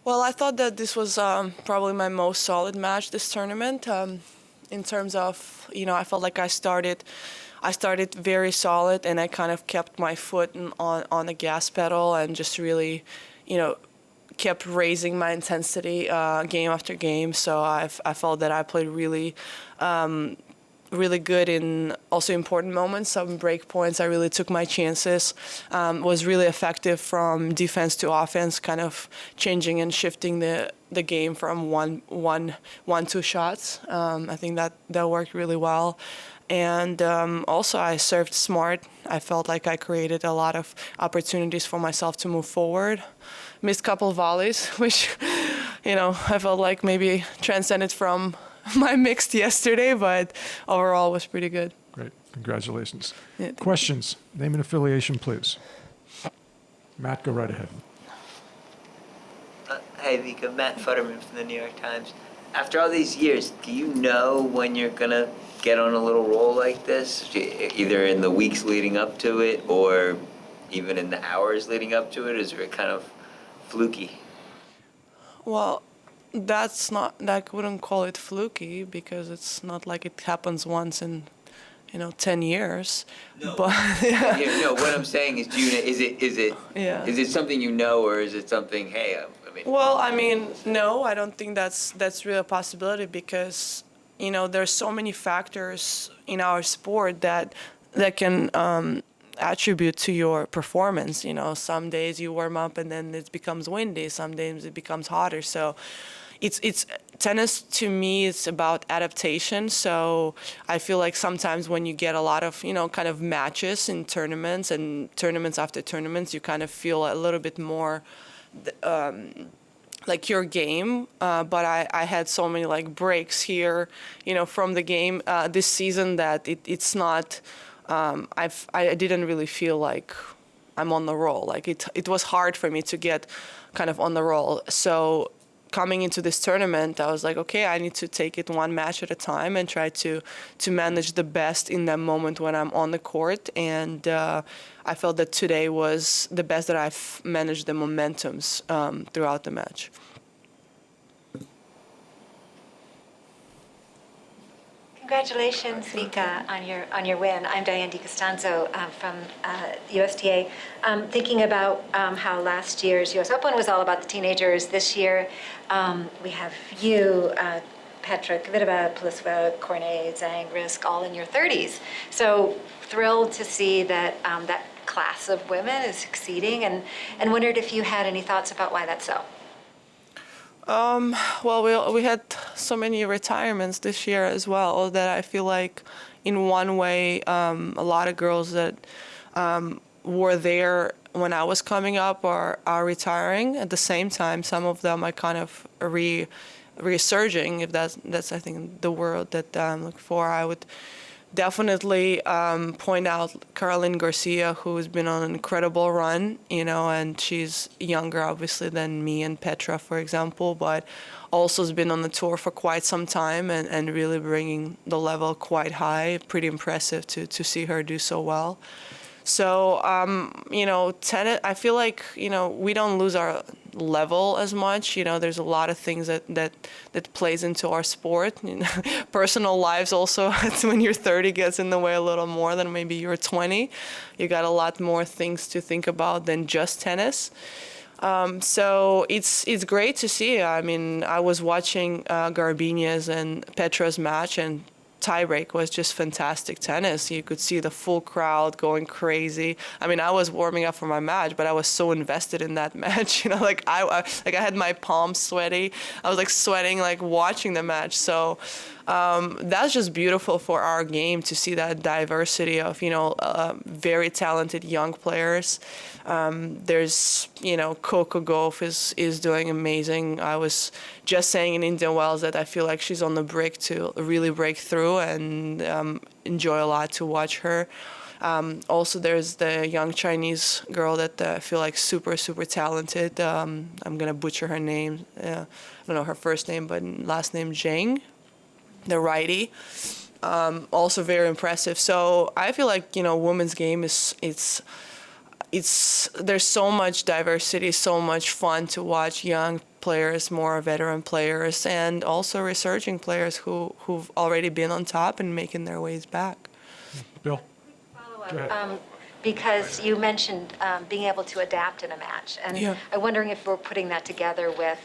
Well, I thought that this was probably my most solid match this tournament. In terms of, I felt like I started very solid, and I kind of kept my foot on the gas pedal and just really, you know, kept raising my intensity game after game. So I felt that I played really good in also important moments, some break points. I really took my chances, was really effective from defense to offense, kind of changing and shifting the game from two shots. I think that worked really well. And also I served smart. I felt like I created a lot of opportunities for myself to move forward. Missed a couple volleys, which, I felt like maybe transcended from my mixed yesterday, but overall was pretty good. Great. Congratulations. Yeah, Questions? Name and affiliation, please. Matt, go right ahead. Hey, Vika. Matt Futterman from the New York Times. After all these years, do you know when you're going to get on a little roll like this, either in the weeks leading up to it or even in the hours leading up to it? Is it kind of fluky? Well, I wouldn't call it fluky, because it's not like it happens once in 10 years. No. But Yeah, no, what I'm saying is, is it something you know, or is it something, hey, Well, no, I don't think that's really a possibility, because there's so many factors in our sport that can attribute to your performance. Some days you warm up and then it becomes windy, some days it becomes hotter. So it's tennis, to me, it's about adaptation. So I feel like sometimes when you get a lot of kind of matches in tournaments and tournaments after tournaments, you kind of feel a little bit more like your game, but I had so many like breaks here, from the game this season, that it's not. I didn't really feel like I'm on the roll. Like it was hard for me to get kind of on the roll. So coming into this tournament, I was like, okay, I need to take it one match at a time and try to manage the best in that moment when I'm on the court. And I felt that today was the best that I've managed the momentums throughout the match. Congratulations, Vika, on your win. I'm Diane DiCostanzo from USTA. Thinking about how last year's US Open was all about the teenagers. This year, we have you, Petra Kvitova, Plisva, Cornet, Zhang, Risk, all in your 30s. So thrilled to see that that class of women is succeeding, and wondered if you had any thoughts about why that's so. Well, we had so many retirements this year as well, that I feel like in one way a lot of girls that were there when I was coming up are retiring. At the same time, some of them are kind of resurging, if that's I think the word that I'm looking for. I would definitely point out Caroline Garcia, who has been on an incredible run, and she's younger, obviously, than me and Petra, for example, but also has been on the tour for quite some time and really bringing the level quite high. Pretty impressive to see her do so well. So, tennis, I feel like, we don't lose our level as much. There's a lot of things that plays into our sport. Personal lives also, when you're 30, gets in the way a little more than maybe you're 20. You got a lot more things to think about than just tennis. So it's great to see. I was watching Garbini's and Petra's match, and tiebreak was just fantastic tennis. You could see the full crowd going crazy. I was warming up for my match, but I was so invested in that match. I had my palms sweaty. I was sweating watching the match. So that's just beautiful for our game to see that diversity of very talented young players. There's Coco Gauff is doing amazing. I was just saying in Indian Wells that I feel like she's on the brink to really break through, and enjoy a lot to watch her. Also, there's the young Chinese girl that I feel like super talented. I'm gonna butcher her name. I don't know her first name, but last name Zhang, the righty. Also very impressive. So I feel like women's game is there's so much diversity, so much fun to watch young players, more veteran players, and also resurging players who've already been on top and making their ways back. Bill? Follow-up, Go ahead. because you mentioned being able to adapt in a match, and Yeah. I'm wondering if we're putting that together with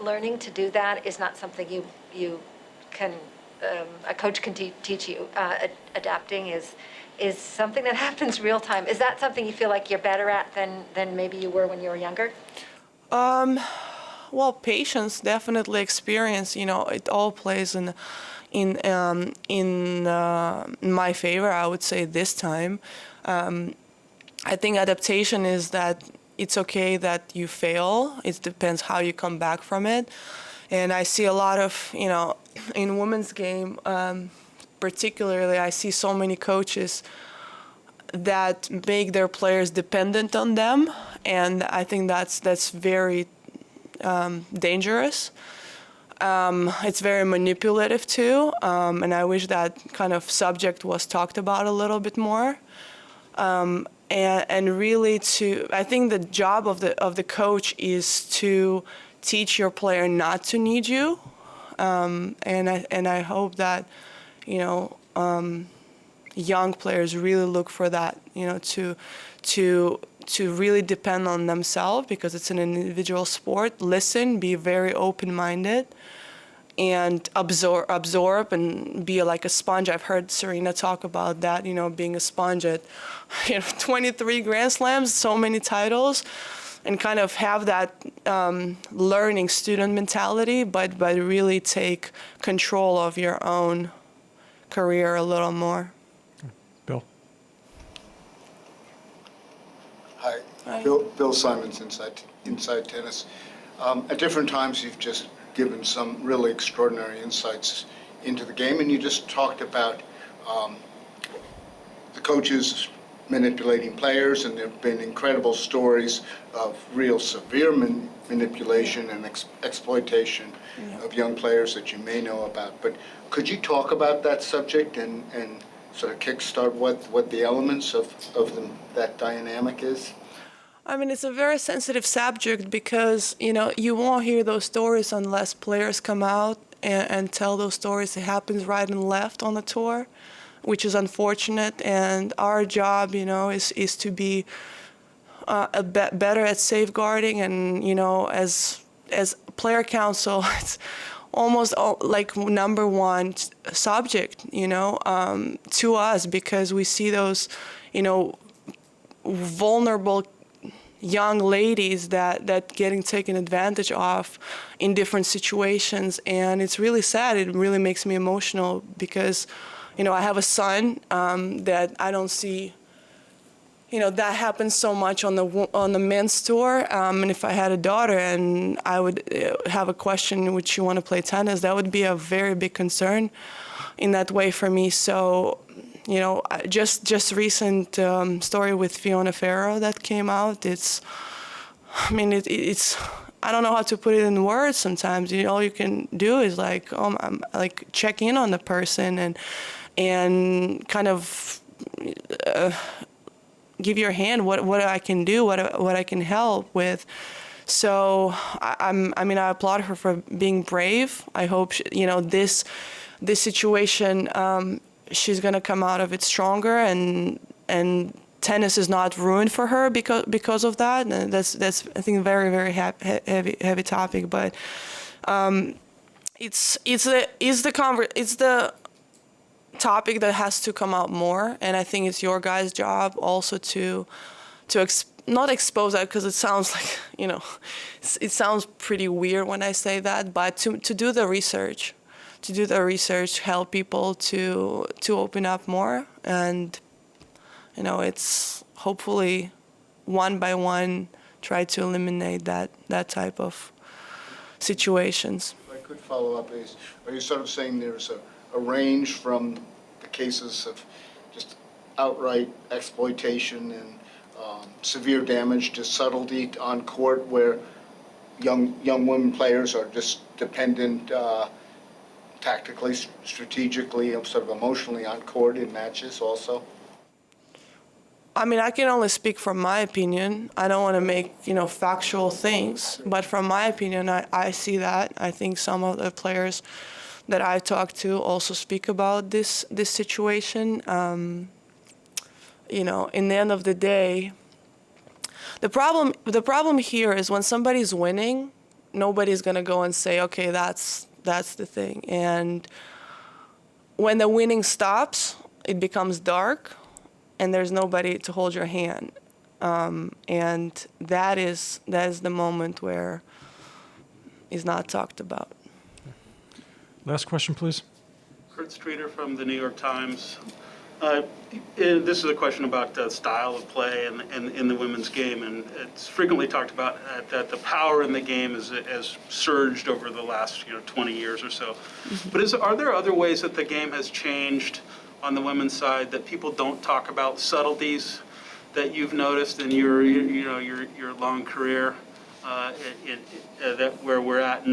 learning to do that is not something you can, a coach can teach you. Adapting is something that happens real time. Is that something you feel like you're better at than maybe you were when you were younger? Well, patience, definitely experience. It all plays in my favor, I would say, this time. I think adaptation is that it's okay that you fail. It depends how you come back from it. And I see a lot of, in women's game, particularly, I see so many coaches that make their players dependent on them, and I think that's very dangerous. It's very manipulative too, and I wish that kind of subject was talked about a little bit more. And really, I think the job of the coach is to teach your player not to need you, and I hope that young players really look for that, to really depend on themselves, because it's an individual sport. Listen, be very open-minded, and absorb and be like a sponge. I've heard Serena talk about that, being a sponge at 23 Grand Slams, so many titles, and kind of have that learning student mentality, but really take control of your own career a little more. Bill? Hi. Hi. Bill Simons, Inside Tennis. At different times, you've just given some really extraordinary insights into the game, and you just talked about the coaches manipulating players, and there have been incredible stories of real severe manipulation and exploitation of young players that you may know about. But could you talk about that subject and sort of kickstart what the elements of that dynamic is? I mean, it's a very sensitive subject because, you won't hear those stories unless players come out and tell those stories. It happens right and left on the tour, which is unfortunate. And our job, is to be better at safeguarding. And, as player counsel, it's almost like number one subject, to us, because we see those, vulnerable young ladies that getting taken advantage of in different situations. And it's really sad. It really makes me emotional because, I have a son that I don't see, that happens so much on the men's tour. And if I had a daughter and I would have a question, would she want to play tennis, that would be a very big concern in that way for me. So, just recent story with Fiona Ferro that came out. It's I don't know how to put it in words sometimes. All you can do is check in on the person and kind of give your hand what I can do, what I can help with. So I applaud her for being brave. I hope this situation, she's gonna come out of it stronger, and tennis is not ruined for her because of that. And that's I think very, very heavy topic, but it's the topic that has to come out more, and I think it's your guys' job also to not expose that, because it sounds like it sounds pretty weird when I say that, but to do the research. Help people to open up more, and it's hopefully one by one try to eliminate that type of situations. If I could follow up, are you sort of saying there's a range from the cases of just outright exploitation and severe damage to subtlety on court, where young women players are just dependent tactically, strategically, sort of emotionally on court in matches also? I mean, I can only speak from my opinion. I don't want to make, factual things. But from my opinion, I see that. I think some of the players that I talked to also speak about this situation. In the end of the day, the problem here is when somebody's winning, nobody's going to go and say, okay, that's the thing. And when the winning stops, it becomes dark, and there's nobody to hold your hand. And that is the moment where it's not talked about. Last question, please. Kurt Streeter from the New York Times. This is a question about the style of play in the women's game, and it's frequently talked about that the power in the game has surged over the last 20 years or so. But are there other ways that the game has changed on the women's side that people don't talk about, subtleties that you've noticed in your long career, that where we're at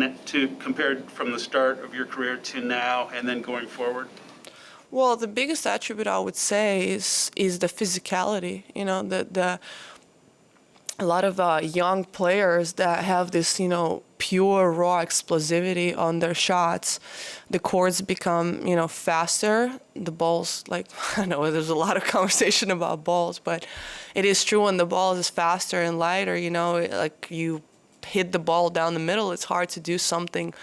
compared from the start of your career to now and then going forward? Well, the biggest attribute I would say is the physicality. A lot of young players that have this, pure raw explosivity on their shots. The courts become, faster. The balls, I know there's a lot of conversation about balls, but it is true when the ball is faster and lighter. Like you hit the ball down the middle, it's hard to do something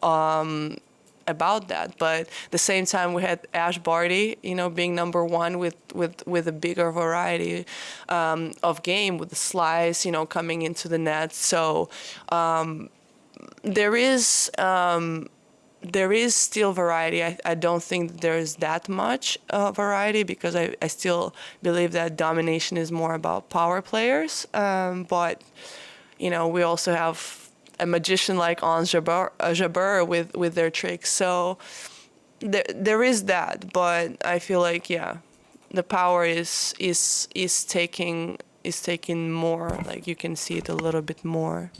about that. But at the same time, we had Ash Barty, being number one with a bigger variety of game, with the slice, coming into the net. So there is still variety. I don't think that there is that much variety, because I still believe that domination is more about power players. But we also have a magician like Ons Jabeur with their tricks. So there is that, but I feel like the power is taking more. Like you can see it a little bit more.